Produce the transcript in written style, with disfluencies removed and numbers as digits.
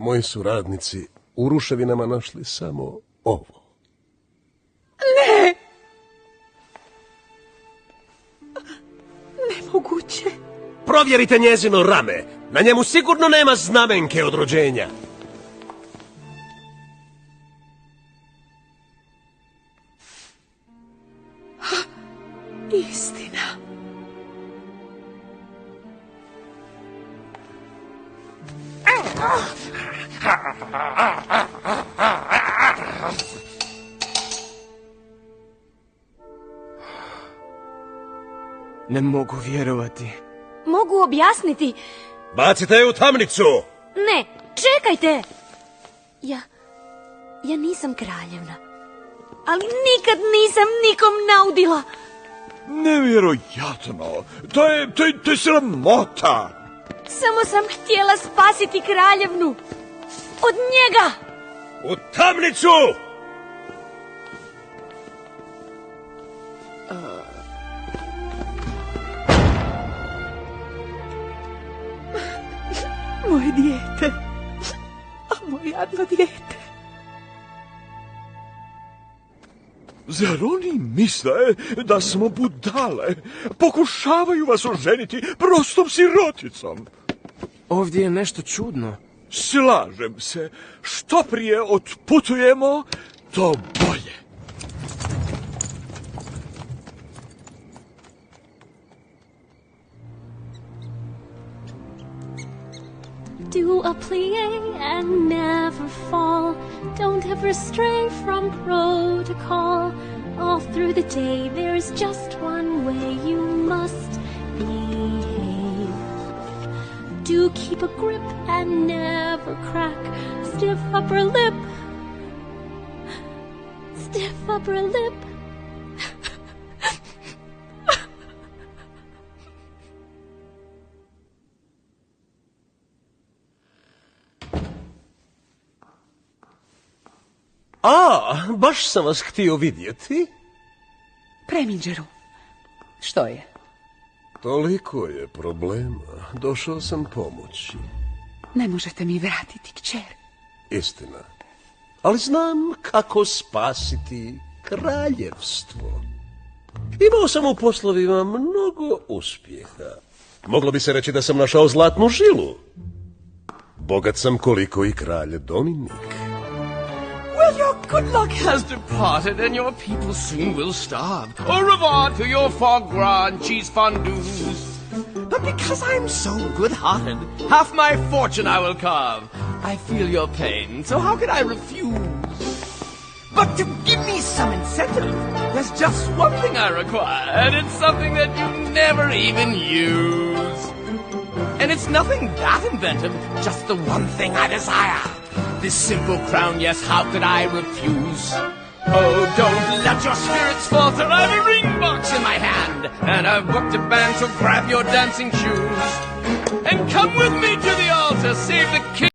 Moji su radnici u ruševinama našli samo ovo. Ne! Nemoguće. Provjerite njezino rame. Na njemu sigurno nema znamenke od rođenja. Istina. Ne mogu vjerovati. Mogu objasniti. Bacite je u tamnicu! Ne, čekajte! Ja nisam kraljevna. Ali nikad nisam nikom naudila. Nevjerojatno. To je sramota. Samo sam htjela spasiti kraljevnu. Od njega! U tamnicu! Moje dijete. A moje jadno dijete. Zar oni misle da smo budale? Pokušavaju vas oženiti prostom siroticom. Ovdje je nešto čudno. Slažem se. Što prije otputujemo, to bolje. Do a plie and never fall. Don't ever stray from protocol. All through the day there's just one way you must behave. Do keep a grip and never crack. Stiff upper lip. Stiff upper lip. Baš sam vas htio vidjeti. Premiđeru, što je? Toliko je problema. Došao sam pomoći. Ne možete mi vratiti kćer. Istina. Ali znam kako spasiti kraljevstvo. Imao sam u poslovima mnogo uspjeha. Moglo bi se reći da sam našao zlatnu žilu. Bogat sam koliko i kralj Dominik. Well, your good luck has departed, and your people soon will starve. Au revoir to your foie gras and cheese fondues. But because I'm so good-hearted, half my fortune I will carve. I feel your pain, so how can I refuse? But to give me some incentive, there's just one thing I require, and it's something that you never even use. And it's nothing that inventive, just the one thing I desire. This simple crown, yes, how could I refuse? Oh, don't let your spirits falter. I've a ring box in my hand, and I've booked a band, so grab your dancing shoes. And come with me to the altar, save the